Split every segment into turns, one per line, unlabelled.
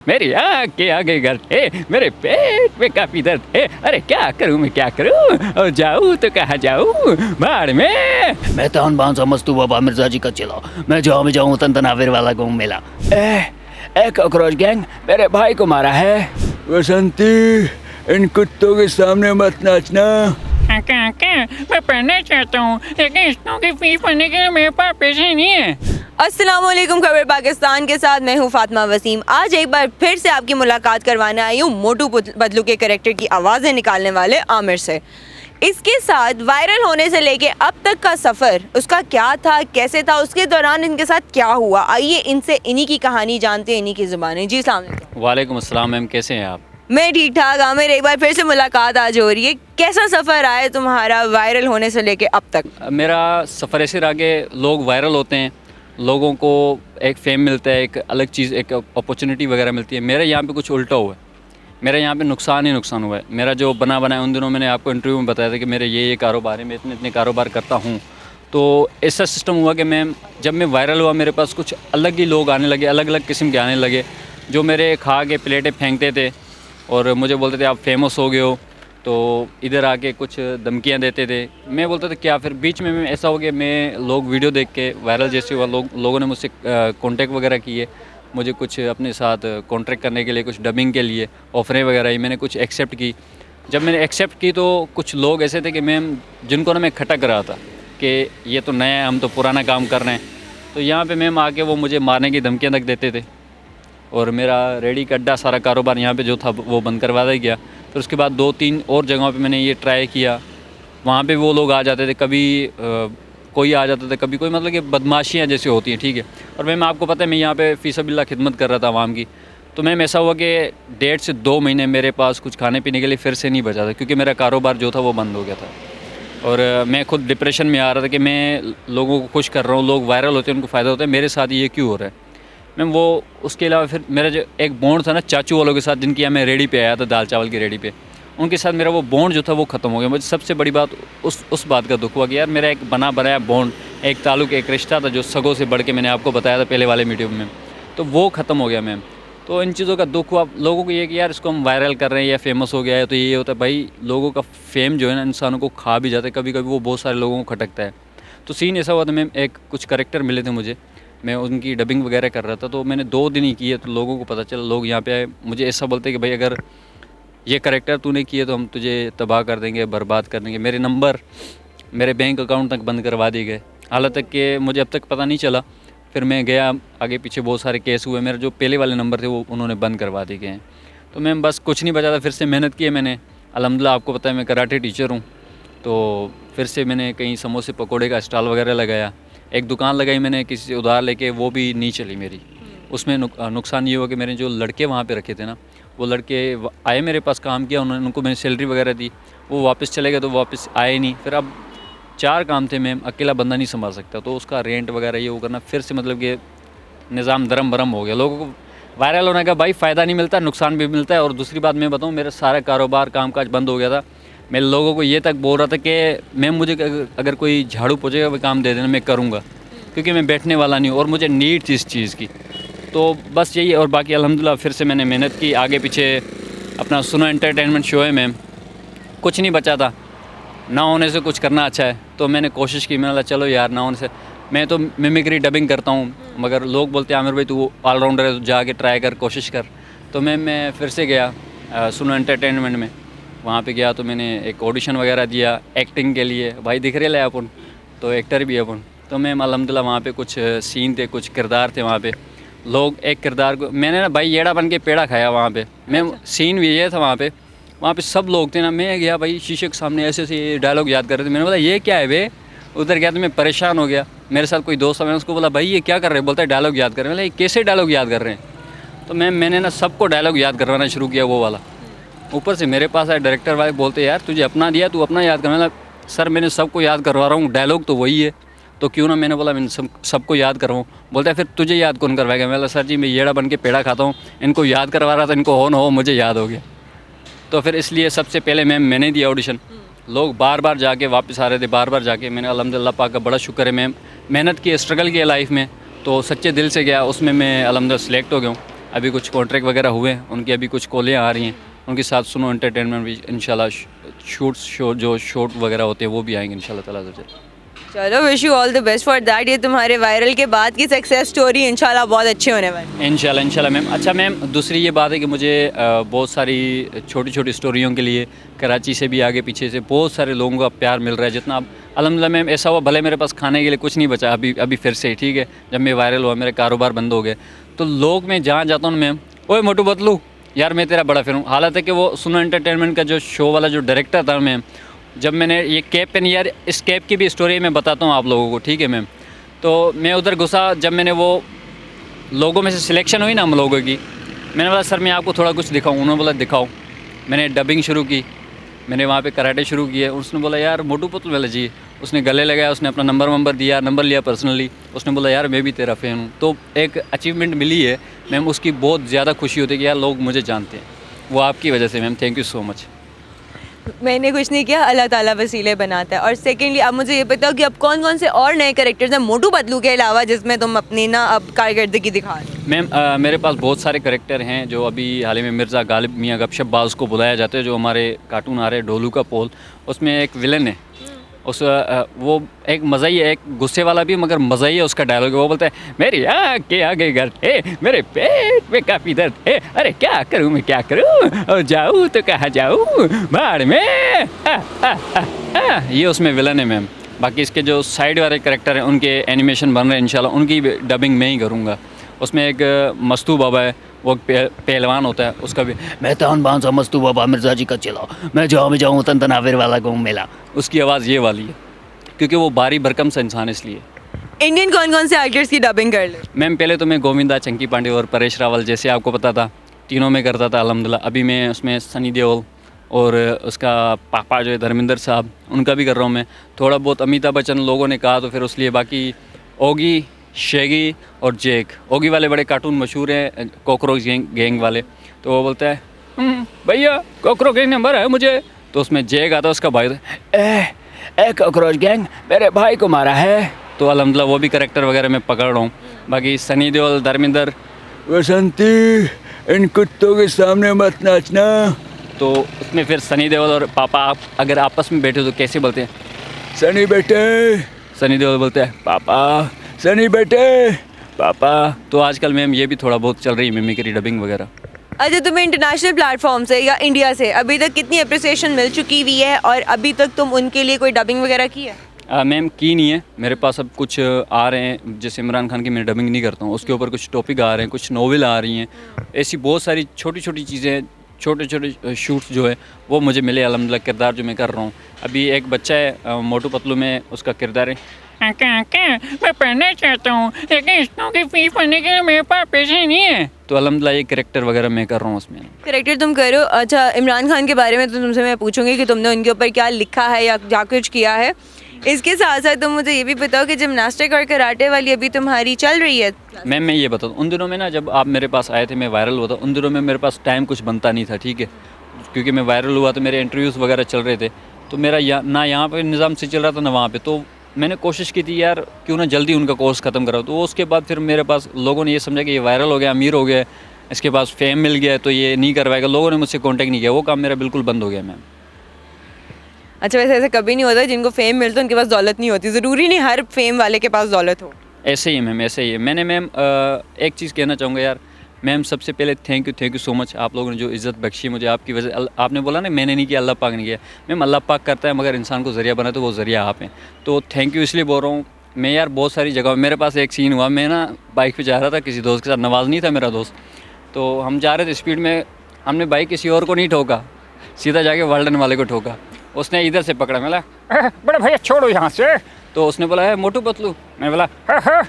मेरी आँख के आगे गर्द है, मेरे पेट में काफी दर्द है। अरे क्या करूँ मैं, क्या करूँ, और जाऊँ तो कहाँ जाऊँ, बाढ़ में। मैं तौन बान समझ तू बाबा मिर्जा जी का चिल्ला, मैं जहाँ भी जाऊँ तन तनाविर वाला घूम मेला। ए कॉकरोच गैंग, मेरे भाई को मारा है।
बसंती, इन कुत्तों के सामने मत नाचना।
अंकल मैं पढ़ना चाहता हूँ लेकिन इसको की फीस भरने के लिए मेरे पास पैसे नहीं है।
अस्सलाम वालेकुम, खबर पाकिस्तान के साथ मैं हूँ फातिमा वसीम। आज एक बार फिर से आपकी मुलाकात करवाने आई हूँ मोटू पतलू के कैरेक्टर की आवाज़ें निकालने वाले आमिर से। इसके साथ वायरल होने से लेके अब तक का सफ़र, उसका क्या था, कैसे था, उसके दौरान इनके साथ क्या हुआ, आइए इनसे इन्हीं की कहानी जानते हैं, इन्हीं की ज़ुबानें। जी अस्सलाम वालेकुम।
वालेकुम अस्सलाम मैम, कैसे हैं आप?
मैं ठीक ठाक। आमिर, एक बार फिर से मुलाकात आज हो रही है, कैसा सफ़र आया तुम्हारा वायरल होने से लेके अब तक?
मेरा सफ़र ऐसे रहा कि लोग वायरल होते हैं, लोगों को एक फेम मिलता है, एक अलग चीज़, एक अपॉर्चुनिटी वगैरह मिलती है। मेरे यहाँ पे कुछ उल्टा हुआ है, मेरे यहाँ पे नुकसान ही नुकसान हुआ है। मेरा जो बना बनाया, उन दिनों मैंने आपको इंटरव्यू में बताया था कि मेरे ये कारोबार है, मैं इतने इतने कारोबार करता हूँ। तो ऐसा सिस्टम हुआ कि जब मैं वायरल हुआ, मेरे पास कुछ अलग ही लोग आने लगे, अलग अलग किस्म के आने लगे, जो मेरे खा के प्लेटें फेंकते थे और मुझे बोलते थे आप फेमस हो गए हो, तो इधर आके कुछ धमकियाँ देते थे। मैं बोलता था क्या, फिर बीच में ऐसा हो गया, मैं लोग वीडियो देख के वायरल जैसे हुआ, लोगों ने मुझसे कांटेक्ट वगैरह किए, मुझे कुछ अपने साथ कॉन्ट्रैक्ट करने के लिए, कुछ डबिंग के लिए ऑफरें वगैरह आई, मैंने कुछ एक्सेप्ट की। जब मैंने एक्सेप्ट की तो कुछ लोग ऐसे थे कि मैम जिनको ना मैं खटक रहा था कि ये तो नया है, हम तो पुराना काम कर रहे हैं। तो यहाँ पे मैम आके वो मुझे मारने की धमकियाँ तक देते थे और मेरा रेडी का अड्डा, सारा कारोबार यहाँ पे जो था वो बंद करवा दिया गया। फिर उसके बाद 2-3 और जगहों पे मैंने ये ट्राई किया, वहाँ पे वो लोग आ जाते थे, कभी कोई आ जाता था, कभी कोई, मतलब कि बदमाशियाँ जैसे होती हैं, ठीक है। और मैम आपको पता है मैं यहाँ पे फ़ीसबिल्लाह खिदमत कर रहा था आवाम की। तो मैम ऐसा हुआ कि 1.5 से 2 महीने मेरे पास कुछ खाने पीने के लिए फिर से नहीं बचा था, क्योंकि मेरा कारोबार जो था वो बंद हो गया था। और मैं खुद डिप्रेशन में आ रहा था कि मैं लोगों को खुश कर रहा हूँ, लोग वायरल होते हैं, उनको फ़ायदा होता है, मेरे साथ ये क्यों हो रहा है मैम। वो उसके अलावा फिर मेरा जो एक बॉन्ड था ना चाचू वालों के साथ, जिनकी यहाँ मैं रेडी पे आया था, दाल चावल की रेडी पे, उनके साथ मेरा वो बॉन्ड जो था वो ख़त्म हो गया। मुझे सबसे बड़ी बात उस बात का दुख हुआ कि यार मेरा एक बना बनाया बॉन्ड, एक ताल्लुक़, एक रिश्ता था जो सगों से बढ़ के, मैंने आपको बताया था पहले वाले वीडियो में, तो वो ख़त्म हो गया मैम। तो इन चीज़ों का दुख हुआ लोगों को, ये कि यार इसको हम वायरल कर रहे हैं या फेमस हो गया है तो ये होता है। भाई लोगों का फेम जो है ना इंसानों को खा भी जाता है, कभी कभी वो बहुत सारे लोगों को खटकता है। तो सीन ऐसा हुआ था मैम, एक कुछ करेक्टर मिले थे मुझे, मैं उनकी डबिंग वगैरह कर रहा था, तो मैंने 2 दिन ही किए, तो लोगों को पता चला, लोग यहाँ पे आए, मुझे ऐसा बोलते कि भाई अगर ये करेक्टर तूने किए तो हम तुझे तबाह कर देंगे, बर्बाद कर देंगे। मेरे नंबर, मेरे बैंक अकाउंट तक बंद करवा दिए गए, हालांकि कि मुझे अब तक पता नहीं चला। फिर मैं गया, आगे पीछे बहुत सारे केस हुए, मेरे जो पहले वाले नंबर थे वो उन्होंने बंद करवा दिए गए हैं। तो मैं बस कुछ नहीं बचा था, फिर से मेहनत की है मैंने। अल्हम्दुलिल्लाह आपको पता है मैं कराटे टीचर हूँ, तो फिर से मैंने कहीं समोसे पकोड़े का स्टॉल वगैरह लगाया, एक दुकान लगाई मैंने किसी से उधार लेके, वो भी नहीं चली मेरी। उसमें नुकसान ये हुआ कि मैंने जो लड़के वहाँ पे रखे थे ना, वो लड़के आए मेरे पास, काम किया उन्होंने, उनको मैंने सैलरी वगैरह दी, वो वापस चले गए, तो वापस आए नहीं। फिर अब 4 काम थे मैम, अकेला बंदा नहीं संभाल सकता, तो उसका रेंट वगैरह ये वो करना, फिर से मतलब कि निज़ाम दरम बरम हो गया। लोगों को वायरल होने का भाई फ़ायदा नहीं मिलता, नुकसान भी मिलता है। और दूसरी बात मैं बताऊँ, मेरा सारा कारोबार कामकाज बंद हो गया था। मैं लोगों को ये तक बोल रहा था कि मैम मुझे अगर कोई झाड़ू पोछे का भी काम दे देना मैं करूँगा, क्योंकि मैं बैठने वाला नहीं हूँ और मुझे नीड थी इस चीज़ की। तो बस यही, और बाकी अल्हम्दुलिल्लाह फिर से मैंने मेहनत की, आगे पीछे अपना सुनो एंटरटेनमेंट शो है मैम, कुछ नहीं बचा था, ना होने से कुछ करना अच्छा है, तो मैंने कोशिश की। मैंने बोला चलो यार ना होने से, मैं तो मिमिक्री डबिंग करता हूँ, मगर लोग बोलते हैं आमिर भाई तू ऑलराउंडर है, तो जाके ट्राई कर, कोशिश कर। तो मैं फिर से गया सुनो एंटरटेनमेंट में, वहाँ पे गया तो मैंने एक ऑडिशन वगैरह दिया एक्टिंग के लिए। भाई दिख रहे अपन तो एक्टर भी अपन। तो मैम अल्हम्दुलिल्लाह वहाँ पे कुछ सीन थे, कुछ किरदार थे वहाँ पे। लोग एक किरदार को, मैंने ना भाई येड़ा बन के पेड़ा खाया वहाँ पे। मैं सीन भी ये था वहाँ पे सब लोग थे ना, मैं गया भाई शीशे के सामने ऐसे ऐसे डायलॉग याद कर रहे थे। मैंने बोला ये क्या है बे, उधर गया तो मैं परेशान हो गया। मेरे साथ कोई दोस्त था, मैंने उसको बोला भाई ये क्या कर रहे हैं, बोलता है डायलॉग याद कर रहे हैं। बोला ये कैसे डायलॉग याद कर रहे हैं? तो मैंने ना सबको डायलॉग याद करवाना शुरू किया, वो वाला। ऊपर से मेरे पास आए डायरेक्टर वाले, बोलते यार तुझे अपना दिया, तू अपना याद कर। मैंने सर मैंने सबको याद करवा रहा हूँ, डायलॉग तो वही है, तो क्यों ना, मैंने बोला मैंने सबको याद करवाऊँ। बोलता है फिर तुझे याद कौन करवाएगा? मैं बोला सर जी मैं येड़ा बन के पेड़ा खाता हूँ, इनको याद करवा रहा था, इनको हो ना हो मुझे याद हो गया। तो फिर इसलिए सबसे पहले मैंने दिया ऑडिशन। लोग बार बार जाके वापस आ रहे थे, बार बार जाके। मैंने अल्हम्दुलिल्लाह पाक का बड़ा शुक्र है, मैम मेहनत की, स्ट्रगल की लाइफ में, तो सच्चे दिल से गया, उसमें मैं अल्हम्दुलिल्लाह सिलेक्ट हो गया हूँ। अभी कुछ कॉन्ट्रैक्ट वगैरह हुए हैं, उनकी अभी कुछ कॉलें आ रही हैं, उनके साथ सुनो एंटरटेनमेंट भी इंशाल्लाह शूट वगैरह होते हैं वो भी आएंगे इंशाल्लाह ताला से।
चलो wish you all the best for that. ये तुम्हारे वायरल के बाद की सक्सेस स्टोरी इंशाल्लाह बहुत अच्छी होने वाली है।
इंशाल्लाह मैम। अच्छा मैम, दूसरी ये बात है कि मुझे बहुत सारी छोटी छोटी स्टोरियों के लिए कराची से भी आगे पीछे से बहुत सारे लोगों का प्यार मिल रहा है। जितना अब अल्हम्दुलिल्लाह मैम ऐसा हुआ, भले मेरे पास खाने के लिए कुछ नहीं बचा अभी फिर से, ठीक है, जब मैं वायरल हुआ मेरे कारोबार बंद हो गए, तो लोग मैं जहाँ जाता हूँ मैम, ओए मोटू पतलू यार मैं तेरा बड़ा फ़ैन हूँ। हालांकि कि वो सुनो एंटरटेनमेंट का जो शो वाला जो डायरेक्टर था मैम, जब मैंने ये कैप पहनी, यार इस कैप की भी स्टोरी मैं बताता हूँ आप लोगों को, ठीक है मैम। तो मैं उधर घुसा, जब मैंने वो लोगों में से सिलेक्शन हुई ना हम लोगों की, मैंने बोला सर मैं आपको थोड़ा कुछ दिखाऊँ। उन्होंने बोला दिखाओ। मैंने डबिंग शुरू की, मैंने वहाँ पे कराटे शुरू किए। उसने बोला यार मोटू पतलू वाला जी, उसने गले लगाया, उसने अपना नंबर दिया, नंबर लिया पर्सनली, उसने बोला यार मैं भी तेरा फ़ैन हूँ। तो एक अचीवमेंट मिली है मैम, उसकी बहुत ज़्यादा खुशी होती है कि यार लोग मुझे जानते हैं, वो आपकी वजह से ma'am. Thank you so much.
मैंने कुछ नहीं किया, अल्लाह ताला वसीले बनाता है। और सेकेंडली अब मुझे ये बताओ कि अब कौन कौन से और नए कैरेक्टर्स हैं मोटू पतलू के अलावा जिसमें तुम अपनी ना अब कारकर्दगी दिखा रहे हो?
मैम मेरे पास बहुत सारे करैक्टर हैं जो अभी हाल ही में मिर्ज़ा गालिब मियाँ गपशप बाज़ को बुलाया जाता है, जो हमारे कार्टून आ रहे हैं ढोलू का पोल, उसमें एक विलन है। उस वो एक मज़ा ही है, एक गुस्से वाला भी मगर मज़ा ही है उसका डायलॉग। वो बोलता है मेरी आँख के आगे गर्द है, मेरे पेट में काफ़ी दर्द है, अरे क्या करूँ मैं क्या करूँ, और जाऊँ तो कहाँ जाऊँ बाढ़ में। ये उसमें विलन है मैम। बाकी इसके जो साइड वाले करैक्टर हैं उनके एनिमेशन बन रहे हैं इंशाल्लाह, उनकी डबिंग मैं ही करूँगा। उसमें एक मस्तू बाबा है, वो पहलवान होता है, उसका भी मैं तान बांसा मस्तू बाबा मिर्ज़ा जी का चला, मैं जहाँ में जाऊँ तन तनाविर वाला गाँव मेला, उसकी आवाज़ ये वाली है, क्योंकि वो भारी भरकम सा इंसान इसलिए।
इंडियन कौन कौन से एक्टर्स की डबिंग कर ले?
मैम पहले तो मैं गोविंदा, चंकी पांडे और परेश रावल, जैसे आपको पता था, तीनों में करता था अल्हम्दुलिल्लाह। अभी मैं उसमें सनी देओल और उसका पापा जो है धर्मेंद्र साहब, उनका भी कर रहा हूँ मैं। थोड़ा बहुत अमिताभ बच्चन लोगों ने कहा तो फिर उसलिए। बाकी ओगी, शेगी और जैक, ओगी वाले बड़े कार्टून मशहूर हैं, कॉकरोच गैंग वाले, तो वो बोलता है भैया कॉकरोच गैंग नंबर है मुझे, तो उसमें जैक आता है उसका भाई, ए कॉकरोच गैंग मेरे भाई को मारा है। तो अल्हम्दुलिल्लाह वो भी करैक्टर वगैरह मैं पकड़ रहा हूँ। बाकी सनी देओल, धर्मेंद्र,
बसंती इन कुत्तों के सामने मत नाचना।
तो उसमें फिर सनी देओल और पापा आप अगर आपस में बैठे तो कैसे बोलते हैं?
सनी बेटे,
सनी देओल बोलते हैं पापा,
सनी बेटे,
पापा। तो आजकल मैम ये भी थोड़ा बहुत चल रही है मिमिक्री डबिंग वगैरह।
अच्छा, तुम्हें इंटरनेशनल प्लेटफॉर्म से या इंडिया से अभी तक कितनी अप्रिसिएशन मिल चुकी हुई है, और अभी तक तुम उनके लिए कोई डबिंग वगैरह की है?
मैम की नहीं है, मेरे पास अब कुछ आ रहे हैं, जैसे इमरान खान की मैं डबिंग नहीं करता हूँ, उसके ऊपर कुछ टॉपिक आ रहे हैं, कुछ नॉवेल आ रही हैं, ऐसी बहुत सारी छोटी छोटी चीज़ें, छोटे छोटे शूट्स जो है वो मुझे मिले अल्हम्दुलिल्लाह। किरदार जो मैं कर रहा हूँ, अभी एक बच्चा है मोटू पतलू में, उसका किरदार है।
अंकल मैं पढ़ना चाहता हूँ, लेकिन इसको की फीस भरने के लिए मेरे पास पैसे नहीं है।
तो अल्हम्दुलिल्लाह ये कैरेक्टर वगैरह मैं कर रहा हूँ उसमें।
करेक्टर तुम करो। अच्छा, इमरान खान के बारे में तो तुमसे मैं पूछूंगी कि तुमने उनके ऊपर क्या लिखा है या क्या कुछ किया है। इसके साथ साथ तुम मुझे ये भी बताओ कि जिमनास्टिक और कराटे वाली अभी तुम्हारी चल रही है?
मैम मैं ये बता दूँ, उन दिनों में ना जब आप मेरे पास आए थे, मैं वायरल हुआ था, उन दिनों में मेरे पास टाइम कुछ बनता नहीं था, ठीक है, क्योंकि मैं वायरल हुआ तो मेरे इंटरव्यूज़ वगैरह चल रहे थे, तो मेरा ना यहाँ पे निज़ाम से चल रहा था ना वहाँ पे। तो मैंने कोशिश की थी यार क्यों ना जल्दी उनका कोर्स ख़त्म कराओ। तो उसके बाद फिर मेरे पास लोगों ने ये समझा कि ये वायरल हो गया, अमीर हो गया, इसके पास फेम मिल गया, तो ये नहीं करवाएगा। लोगों ने मुझसे कॉन्टैक्ट नहीं किया, वो काम मेरा बिल्कुल बंद हो गया मैम।
अच्छा, वैसे ऐसा कभी नहीं होता जिनको फेम मिलता है उनके पास दौलत नहीं होती? ज़रूरी नहीं हर फेम वाले के पास दौलत हो।
ऐसे ही है मैम, ऐसे ही है। मैंने मैम एक चीज़ कहना चाहूँगा यार मैम, सबसे पहले थैंक यू सो मच, आप लोगों ने जो इज़्ज़त बख्शी मुझे, आपकी वजह। आपने बोला ना मैंने नहीं किया, अल्लाह पाक ने किया। मैम अल्लाह पाक करता है, मगर इंसान को ज़रिया बना तो वो ज़रिया आप हैं। तो थैंक यू इसलिए बोल रहा हूँ मैं यार। बहुत सारी जगह मेरे पास एक सीन हुआ, मैं ना बाइक पे जा रहा था किसी दोस्त के साथ, नवाज़ नहीं था मेरा दोस्त, तो हम जा रहे थे स्पीड में, हमने बाइक किसी और को नहीं ठोका, सीधा जाके वर्ल्डन वाले को ठोका। उसने इधर से पकड़ा, मैं बोला
बड़े भैया छोड़ो यहाँ से।
तो उसने बोला है मोटू पतलू, मैं बोला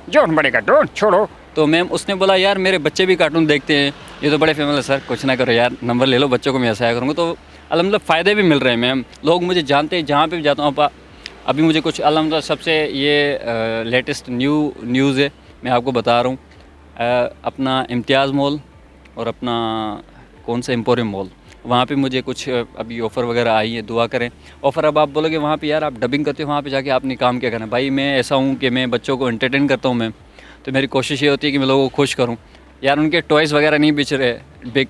जोन बड़े कार्टून छोड़ो।
तो मैम उसने बोला यार मेरे बच्चे भी कार्टून देखते हैं, ये तो बड़े फेमस है। सर कुछ ना करो यार, नंबर ले लो, बच्चों को मैं ऐसा करूँगा। तो अल्हम्दुलिल्लाह फ़ायदे भी मिल रहे हैं मैम, लोग मुझे जानते हैं जहाँ पे भी जाता हूँ। अभी मुझे कुछ अल्हम्दुलिल्लाह सबसे ये लेटेस्ट न्यूज़ है, मैं आपको बता रहा हूँ। अपना इम्तियाज़ मॉल और अपना कौन सा एम्पोरियम मॉल, वहाँ पे मुझे कुछ अभी ऑफ़र वगैरह आई है, दुआ करें। ऑफ़र अब आप बोलोगे वहाँ पे यार आप डबिंग करते हो, वहाँ पे जाके आपने काम क्या करना है? भाई मैं ऐसा हूँ कि मैं बच्चों को एंटरटेन करता हूँ मैम, तो मेरी कोशिश ये होती है कि मैं लोगों को खुश करूँ। यार उनके टॉयज़ वगैरह नहीं बिक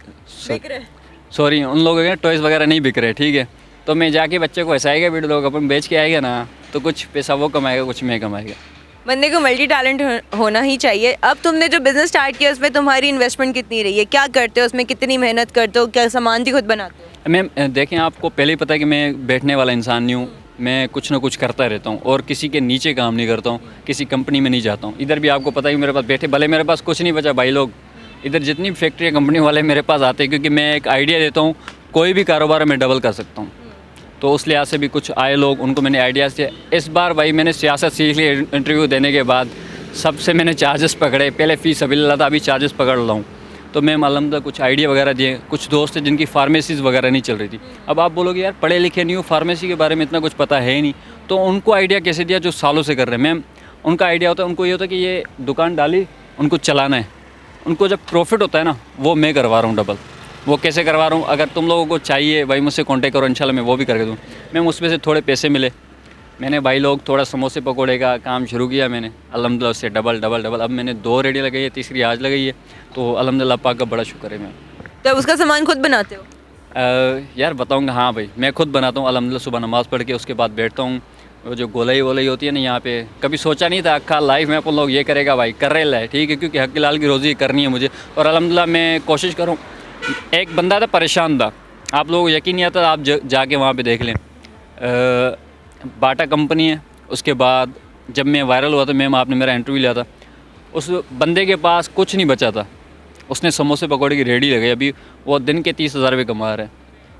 सॉरी उन लोगों के टॉयज़ वगैरह नहीं बिक रहे, ठीक है। तो मैं जाके बच्चे को हंसाएगा, वीडियो लोग अपन बेच के आएगा ना, तो कुछ पैसा वो कमाएगा, कुछ मैं कमाएगा।
बंदे को मल्टी टैलेंट होना ही चाहिए। अब तुमने जो बिजनेस स्टार्ट किया उसमें तुम्हारी इन्वेस्टमेंट कितनी रही है, क्या करते हो उसमें, कितनी मेहनत करते हो, क्या सामान भी खुद बनाते हो?
मैम देखें, आपको पहले ही पता है कि मैं बैठने वाला इंसान नहीं हूँ, मैं कुछ ना कुछ करता रहता हूँ और किसी के नीचे काम नहीं करता हूँ, किसी कंपनी में नहीं जाता हूँ। इधर भी आपको पता है कि मेरे पास बैठे, भले मेरे पास कुछ नहीं बचा भाई लोग, इधर जितनी भी फैक्ट्री कंपनी वाले मेरे पास आते हैं, क्योंकि मैं एक आइडिया देता हूँ, कोई भी कारोबार मैं डबल कर सकता हूँ। तो उस लिहाज से भी कुछ आए लोग, उनको मैंने आइडियाज़ दिए। इस बार भाई मैंने सियासत सीख ली, इंटरव्यू देने के बाद सबसे मैंने चार्जेस पकड़े, पहले फ़ीस सबिलिल्लाह था, अभी चार्जेस पकड़ रहा हूँ। तो मैं मालूम था कुछ आइडिया वगैरह दिए। कुछ दोस्त थे जिनकी फार्मेसीज़ वगैरह नहीं चल रही थी। अब आप बोलोगे यार पढ़े लिखे नहीं हो, फार्मेसी के बारे में इतना कुछ पता है ही नहीं, तो उनको आइडिया कैसे दिया जो सालों से कर रहे हैं। मैम उनका आइडिया होता है, उनको ये होता है कि ये दुकान डाली, उनको चलाना है, उनको जब प्रॉफिट होता है ना, वो मैं करवा रहा हूँ डबल। वो कैसे करवा रहा हूँ, अगर तुम लोगों को चाहिए भाई मुझसे कांटेक्ट करो, इंशाल्लाह मैं वो भी करके दूँ। मैम उसमें से थोड़े पैसे मिले, मैंने भाई लोग थोड़ा समोसे पकौड़े का काम शुरू किया मैंने, अल्हम्दुलिल्लाह उससे डबल। अब मैंने 2 रेडी लगाई है, तीसरी आज लगाई है, तो अल्हम्दुलिल्लाह पाक का बड़ा शुक्र है। मैम
तो उसका सामान खुद बनाते हो?
यार बताऊँगा, हाँ भाई मैं खुद बनाता हूँ अल्हम्दुलिल्लाह। सुबह नमाज़ पढ़ के उसके बाद बैठता हूँ, वो जो गोलाई वोलाई होती है ना यहाँ पे, कभी सोचा नहीं था अक्खा लाइफ में अपन लोग ये करेगा भाई, कर रहे है, ठीक है, क्योंकि हक लाल की रोज़ी करनी है मुझे। और अल्हम्दुलिल्लाह मैं कोशिश करूँ। एक बंदा था परेशान था, आप लोगों को यकीन नहीं आता, आप जाके वहाँ पे देख लें। बाटा कंपनी है, उसके बाद जब मैं वायरल हुआ था, मैम आपने मेरा इंटरव्यू लिया था, उस बंदे के पास कुछ नहीं बचा था, उसने समोसे पकौड़े की रेडी लगाई, अभी वो दिन के 30,000 रुपये कमा रहे हैं।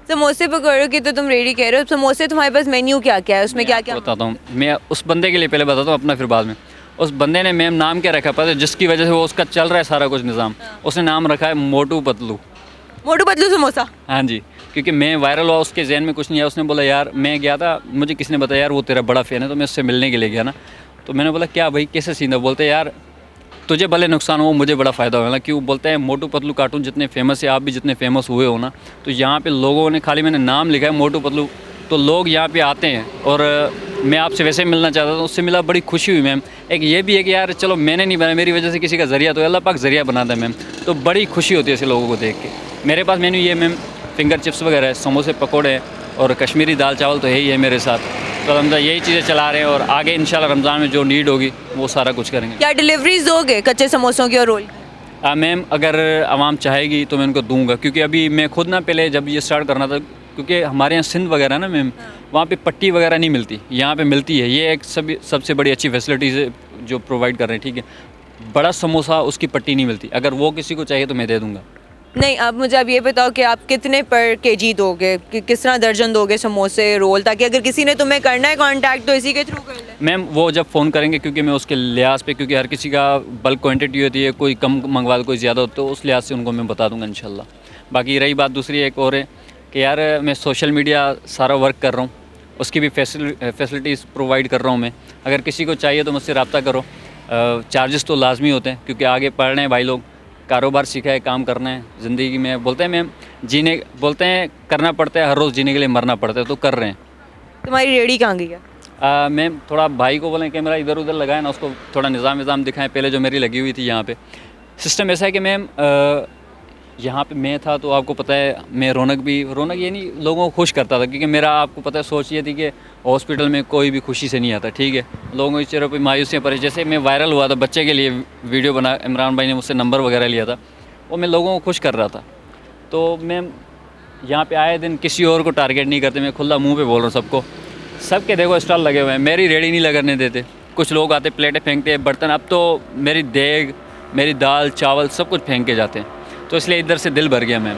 समोसे पकौड़े की तो तुम रेडी कह रहे हो, समोसे तुम्हारे पास मेन्यू क्या क्या है, उसमें क्या क्या?
बताता हूँ मैं उस बंदे के लिए, पहले बताता हूँ अपना फिर बाद में। उस बंदे ने मैम नाम क्या रखा पता है, जिसकी वजह से वो उसका चल रहा है सारा कुछ निज़ाम, उसने नाम रखा है मोटू पतलू।
मोटू पतलू समोसा?
हाँ जी, क्योंकि मैं वायरल हुआ, उसके जहन में कुछ नहीं आया। उसने बोला यार, मैं गया था, मुझे किसी ने बताया यार वो तेरा बड़ा फ़ैन है, तो मैं उससे मिलने के लिए गया ना, तो मैंने बोला क्या भाई कैसे सीन है? बोलते यार तुझे भले नुकसान हो, मुझे बड़ा फ़ायदा होगा। क्यों? बोलते हैं मोटू पतलू कार्टून जितने फेमस है, आप भी जितने फेमस हुए हो ना, तो यहाँ पे लोगों ने खाली मैंने नाम लिखा है मोटू पतलू, तो लोग यहाँ पे आते हैं। और मैं आपसे वैसे मिलना चाहता था, उससे मिला, बड़ी खुशी हुई मैम। एक ये भी है कि यार चलो मैंने नहीं बनाया, मेरी वजह से किसी का ज़रिया, तो अल्लाह पाक ज़रिया बनाता है मैम, तो बड़ी खुशी होती है ऐसे लोगों को देख के। मेरे पास मेन्यू ये मैम, फिंगर चिप्स वगैरह है, समोसे पकौड़े हैं, और कश्मीरी दाल चावल तो है ही है मेरे साथ। तो हम यही चीज़ें चला रहे हैं, और आगे इंशाल्लाह रमज़ान में जो नीड होगी वो सारा कुछ करेंगे।
क्या डिलीवरीज दोगे कच्चे समोसों की और रोल?
मैम अगर आवाम चाहेगी तो मैं उनको दूंगा, क्योंकि अभी मैं खुद ना पहले जब ये स्टार्ट करना था, क्योंकि हमारे यहाँ सिंध वगैरह ना मैम, वहाँ पे पट्टी वगैरह नहीं मिलती, यहाँ पे मिलती है। ये एक सबसे बड़ी अच्छी फैसिलिटीज़ है जो प्रोवाइड कर रहे हैं, ठीक है। बड़ा समोसा उसकी पट्टी नहीं मिलती, अगर वो किसी को चाहिए तो मैं दे दूँगा।
नहीं, अब मुझे आप ये बताओ कि आप कितने पर केजी दोगे, कि किस तरह दर्जन दोगे समोसे रोल, ताकि अगर किसी ने तुम्हें करना है कांटेक्ट तो इसी के थ्रू कर ले?
मैम वो जब फ़ोन करेंगे, क्योंकि मैं उसके लिहाज पे, क्योंकि हर किसी का बल्क क्वांटिटी होती है, कोई कम मंगवा दो, कोई ज़्यादा हो, तो उस लिहाज से उनको मैं बता दूंगा इंशाल्लाह। बाकी रही बात दूसरी एक और है कि यार मैं सोशल मीडिया सारा वर्क कर रहा हूँ, उसकी भी फैसिलिटीज़ प्रोवाइड कर रहा हूँ मैं। अगर किसी को चाहिए तो मुझसे रब्ता करो। चार्जेस तो लाजमी होते हैं, क्योंकि आगे पढ़ रहे हैं भाई लोग, कारोबार सीखा है, काम करना है ज़िंदगी में। बोलते हैं मैम बोलते हैं करना पड़ता है, हर रोज़ जीने के लिए मरना पड़ता है, तो कर रहे हैं।
तुम्हारी रेडी कहाँ गई है?
मैम थोड़ा भाई को बोलें कैमरा इधर उधर लगाए ना, उसको थोड़ा निज़ाम दिखाएं। पहले जो मेरी लगी हुई थी यहाँ पे सिस्टम ऐसा है कि मैम यहाँ पे मैं था, तो आपको पता है मैं रौनक ये नहीं लोगों को खुश करता था, क्योंकि मेरा आपको पता है सोच ये थी कि हॉस्पिटल में कोई भी खुशी से नहीं आता, ठीक है। लोगों के चेहरों पे मायूसियाँ पर, जैसे मैं वायरल हुआ था बच्चे के लिए वीडियो बना, इमरान भाई ने मुझसे नंबर वगैरह लिया था, वो मैं लोगों को खुश कर रहा था। तो मैम यहाँ पे आए दिन किसी और को टारगेट नहीं करते, मैं खुला मुँह पे बोल रहा हूँ सबको, सबके देखो स्टॉल लगे हुए हैं, मेरी रेडी नहीं लगने देते। कुछ लोग आते प्लेटें फेंकते हैं, बर्तन, अब तो मेरी देग, मेरी दाल चावल सब कुछ फेंक के जाते हैं, तो इसलिए इधर से दिल भर गया मैम।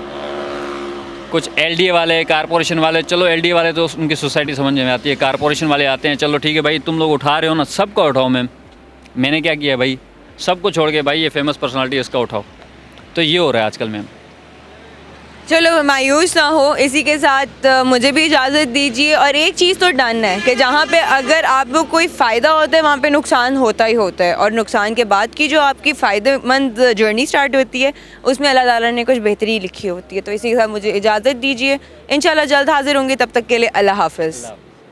कुछ एलडीए वाले, कारपोरेशन वाले, चलो एलडीए वाले तो उनकी सोसाइटी समझ में आती है, कारपोरेशन वाले आते हैं, चलो ठीक है भाई तुम लोग उठा रहे हो ना, सबको उठाओ मैम। मैंने क्या किया भाई, सबको छोड़ के भाई ये फेमस पर्सनालिटी है इसका उठाओ, तो ये हो रहा है आजकल मैम।
चलो मायूस ना हो, इसी के साथ मुझे भी इजाज़त दीजिए। और एक चीज़ तो डन है कि जहाँ पे अगर आपको कोई फ़ायदा होता है वहाँ पे नुकसान होता ही होता है, और नुकसान के बाद की जो आपकी फ़ायदेमंद जर्नी स्टार्ट होती है उसमें अल्लाह ताला ने कुछ बेहतरी लिखी होती है। तो इसी के साथ मुझे इजाज़त दीजिए, इंशाल्लाह जल्द हाजिर होंगी, तब तक के लिए अल्लाह हाफ़िज़।